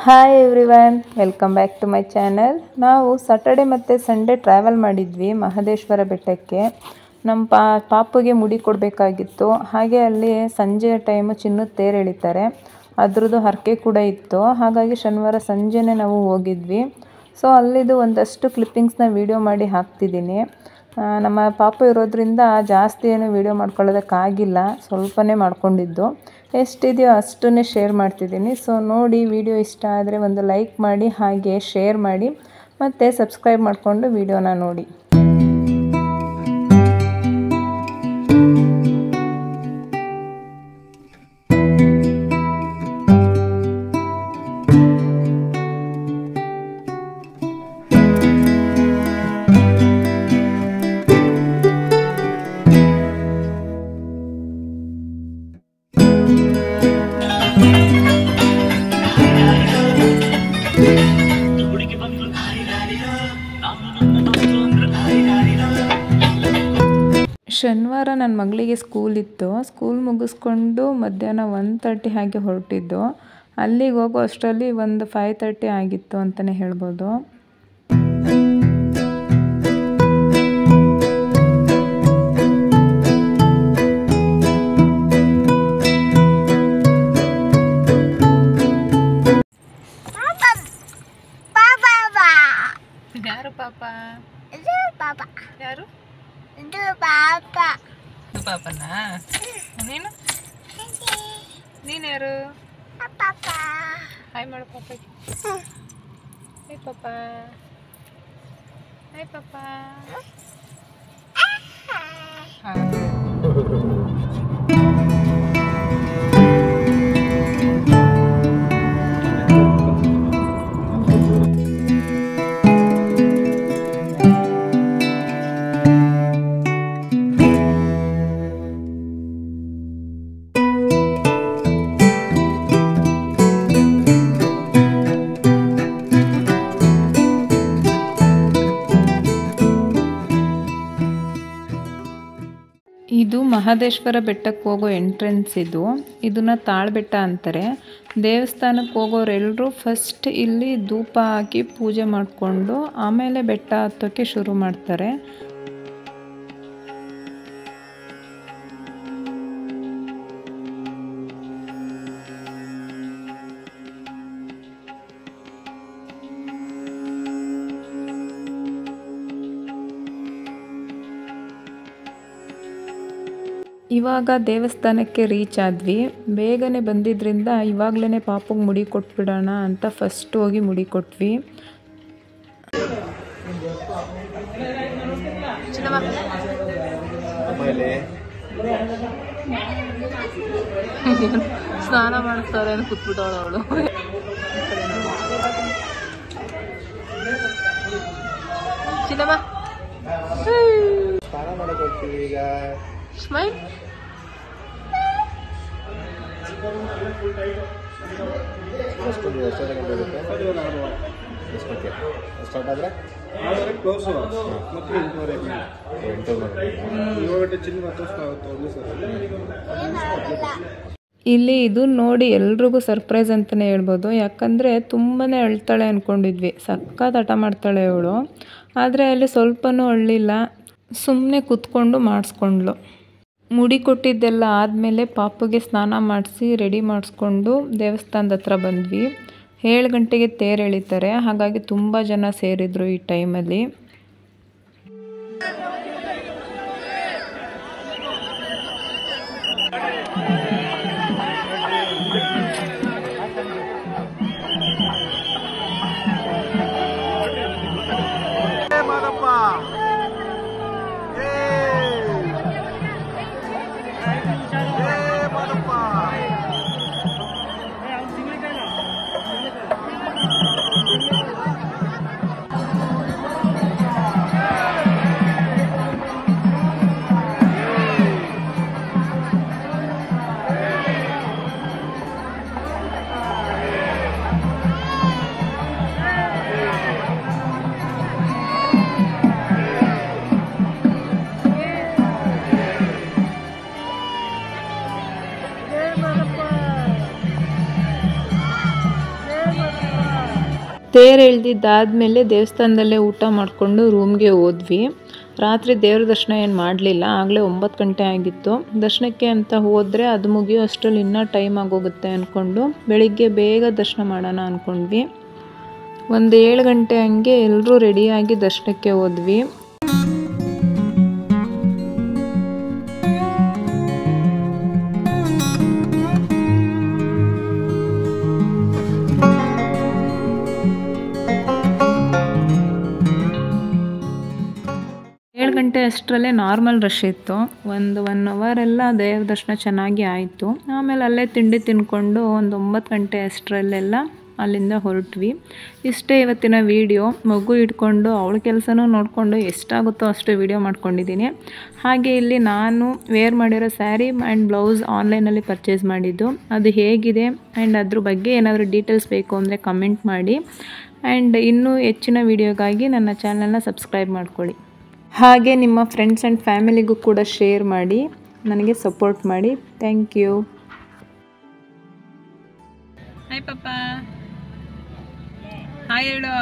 Hi everyone, welcome back to my channel. ನಾವು Saturday ಮತ್ತು Sunday travel ಮಾಡಿದ್ವಿ ಮಹದೇಶ್ವರ ಬೆಟ್ಟಕ್ಕೆ. ನಮ್ಮ ಪಾಪುಗೆ ಮುಡಿ ಕೊಡಬೇಕಾಗಿತ್ತು. ಹಾಗೆ ಅಲ್ಲಿ ಸಂಜೆ ಟೈಮು ಚಿನ್ನದ ತೇರು ಎಳಿತಾರೆ, ಅದ್ರದ್ದು ಹರಕೆ ಕೂಡ ಇತ್ತು. ಹಾಗಾಗಿ ಶನಿವಾರ ಸಂಜೆನೇ ನಾವು ಹೋಗಿದ್ವಿ. ಸೊ ಅಲ್ಲಿದು ಒಂದಷ್ಟು ಕ್ಲಿಪ್ಪಿಂಗ್ಸ್ನ ವೀಡಿಯೋ ಮಾಡಿ ಹಾಕ್ತಿದ್ದೀನಿ. ನಮ್ಮ ಪಾಪು ಇರೋದ್ರಿಂದ ಜಾಸ್ತಿ ಏನು ವೀಡಿಯೋ ಮಾಡ್ಕೊಳ್ಳೋದಕ್ಕಾಗಿಲ್ಲ, ಸ್ವಲ್ಪನೇ ಮಾಡ್ಕೊಂಡಿದ್ದು. ಎಷ್ಟಿದೆಯೋ ಅಷ್ಟನ್ನೇ ಶೇರ್ ಮಾಡ್ತಿದ್ದೀನಿ. ಸೊ ನೋಡಿ, ವಿಡಿಯೋ ಇಷ್ಟ ಆದರೆ ಒಂದು ಲೈಕ್ ಮಾಡಿ, ಹಾಗೆ ಶೇರ್ ಮಾಡಿ, ಮತ್ತು ಸಬ್ಸ್ಕ್ರೈಬ್ ಮಾಡಿಕೊಂಡು ವಿಡಿಯೋನ ನೋಡಿ. ಶನಿವಾರ ನನ್ನ ಮಗಳಿಗೆ ಸ್ಕೂಲ್ ಇತ್ತು. ಸ್ಕೂಲ್ ಮುಗಿಸ್ಕೊಂಡು ಮಧ್ಯಾಹ್ನ 1:30 ಹಾಗೆ ಹೊರಟಿದ್ದು. ಅಲ್ಲಿಗೆ ಹೋಗೋ ಅಷ್ಟರಲ್ಲಿ ಒಂದು 5:30 ಆಗಿತ್ತು ಅಂತಲೇ ಹೇಳ್ಬೋದು. ಯಾರು ಪಾಪ? ಯಾರು ಪಾಪನಾ? ನೀನು ಯಾರು? ಹಾಯ್ ಮಾಡು ಪಾಪಗೆ. ಹಾಯ್ ಪಾಪ. ಹಾಯ್ ಪಾಪ. ಇದು ಮಹದೇಶ್ವರ ಬೆಟ್ಟಕ್ಕೆ ಹೋಗೋ ಎಂಟ್ರೆನ್ಸ್. ಇದನ್ನ ತಾಳ್ಬೆಟ್ಟ ಅಂತಾರೆ. ದೇವಸ್ಥಾನಕ್ಕೆ ಹೋಗೋರೆಲ್ಲರೂ ಫಸ್ಟ್ ಇಲ್ಲಿ ಧೂಪ ಹಾಕಿ ಪೂಜೆ ಮಾಡಿಕೊಂಡು ಆಮೇಲೆ ಬೆಟ್ಟ ಹತ್ತೋಕ್ಕೆ ಶುರು ಮಾಡ್ತಾರೆ. ಇವಾಗ ದೇವಸ್ಥಾನಕ್ಕೆ ರೀಚ್ ಆದ್ವಿ. ಬೇಗನೆ ಬಂದಿದ್ದರಿಂದ ಇವಾಗಲೇ ಪಾಪಗೆ ಮುಡಿ ಕೊಟ್ಬಿಡೋಣ ಅಂತ ಫಸ್ಟ್ ಹೋಗಿ ಮುಡಿ ಕೊಟ್ವಿ. ಸ್ನಾನ ಮಾಡಿಸ್ತಾರೆ ಕೂತ್ಬಿಟ್ಟವಳು ಅವಳು. ಚಿನ್ನಮ್ಮ ಸ್ಮೈಲ್. ಇಲ್ಲಿ ಇದು ನೋಡಿ ಎಲ್ರಿಗೂ ಸರ್ಪ್ರೈಸ್ ಅಂತಲೇ ಹೇಳ್ಬೋದು. ಯಾಕಂದರೆ ತುಂಬಾ ಅಳ್ತಾಳೆ ಅಂದ್ಕೊಂಡಿದ್ವಿ. ಸಖತ್ ಹಠ ಮಾಡ್ತಾಳೆ ಅವಳು. ಆದರೆ ಅಲ್ಲಿ ಸ್ವಲ್ಪನೂ ಅಳ್ಳಿಲ್ಲ, ಸುಮ್ಮನೆ ಕೂತ್ಕೊಂಡು ಮಾಡಿಸ್ಕೊಂಡ್ಳು. ಮುಡಿ ಕೊಟ್ಟಿದ್ದೆಲ್ಲ ಆದಮೇಲೆ ಪಾಪುಗೆ ಸ್ನಾನ ಮಾಡಿಸಿ ರೆಡಿ ಮಾಡಿಸ್ಕೊಂಡು ದೇವಸ್ಥಾನದ ಹತ್ರ ಬಂದ್ವಿ. 7 ಗಂಟೆಗೆ ತೇರು ಎಳಿತಾರೆ. ಹಾಗಾಗಿ ತುಂಬ ಜನ ಸೇರಿದ್ರು ಈ ಟೈಮಲ್ಲಿ. ತೇರು ಎಳ್ದಿದ್ದಾದಮೇಲೆ ದೇವಸ್ಥಾನದಲ್ಲೇ ಊಟ ಮಾಡಿಕೊಂಡು ರೂಮ್ಗೆ ಹೋದ್ವಿ. ರಾತ್ರಿ ದೇವ್ರ ದರ್ಶನ ಏನು ಮಾಡಲಿಲ್ಲ, ಆಗಲೇ 9 ಗಂಟೆ ಆಗಿತ್ತು. ದರ್ಶನಕ್ಕೆ ಅಂತ ಹೋದರೆ ಅದು ಮುಗಿಯೋ ಅಷ್ಟರಲ್ಲಿ ಇನ್ನೂ ಟೈಮ್ ಆಗೋಗುತ್ತೆ ಅಂದ್ಕೊಂಡು ಬೆಳಿಗ್ಗೆ ಬೇಗ ದರ್ಶನ ಮಾಡೋಣ ಅಂದ್ಕೊಂಡ್ವಿ. ಒಂದು 7 ಗಂಟೆ ಹಂಗೆ ಎಲ್ಲರೂ ರೆಡಿಯಾಗಿ ದರ್ಶನಕ್ಕೆ ಹೋದ್ವಿ. ಗಂಟೆ ಅಷ್ಟರಲ್ಲೇ ನಾರ್ಮಲ್ ರಶ್ ಇತ್ತು. ಒಂದು 1 ಅವರೆಲ್ಲ ದೇವ್ರ ದರ್ಶನ ಚೆನ್ನಾಗಿ ಆಯಿತು. ಆಮೇಲೆ ಅಲ್ಲೇ ತಿಂಡಿ ತಿನ್ಕೊಂಡು ಒಂದು 9 ಗಂಟೆ ಅಷ್ಟರಲ್ಲೆಲ್ಲ ಅಲ್ಲಿಂದ ಹೊರಟ್ವಿ. ಇಷ್ಟೇ ಇವತ್ತಿನ ವಿಡಿಯೋ. ಮಗು ಇಟ್ಕೊಂಡು ಅವಳ ಕೆಲಸನೂ ನೋಡಿಕೊಂಡು ಎಷ್ಟಾಗುತ್ತೋ ಅಷ್ಟು ವಿಡಿಯೋ ಮಾಡ್ಕೊಂಡಿದ್ದೀನಿ. ಹಾಗೆ ಇಲ್ಲಿ ನಾನು ವೇರ್ ಮಾಡಿರೋ ಸ್ಯಾರಿ ಆ್ಯಂಡ್ ಬ್ಲೌಸ್ ಆನ್ಲೈನಲ್ಲಿ ಪರ್ಚೇಸ್ ಮಾಡಿದ್ದು. ಅದು ಹೇಗಿದೆ ಆ್ಯಂಡ್ ಅದ್ರ ಬಗ್ಗೆ ಏನಾದರೂ ಡೀಟೇಲ್ಸ್ ಬೇಕು ಅಂದರೆ ಕಮೆಂಟ್ ಮಾಡಿ. ಆ್ಯಂಡ್ ಇನ್ನೂ ಹೆಚ್ಚಿನ ವಿಡಿಯೋಗಾಗಿ ನನ್ನ ಚಾನಲ್ನ ಸಬ್ಸ್ಕ್ರೈಬ್ ಮಾಡ್ಕೊಳ್ಳಿ. ಹಾಗೆ ನಿಮ್ಮ ಫ್ರೆಂಡ್ಸ್ ಆ್ಯಂಡ್ ಫ್ಯಾಮಿಲಿಗೂ ಕೂಡ ಶೇರ್ ಮಾಡಿ, ನನಗೆ ಸಪೋರ್ಟ್ ಮಾಡಿ. Thank you. ಹಾಯ್ ಪಾಪ, ಹಾಯ್ ಹೇಳು.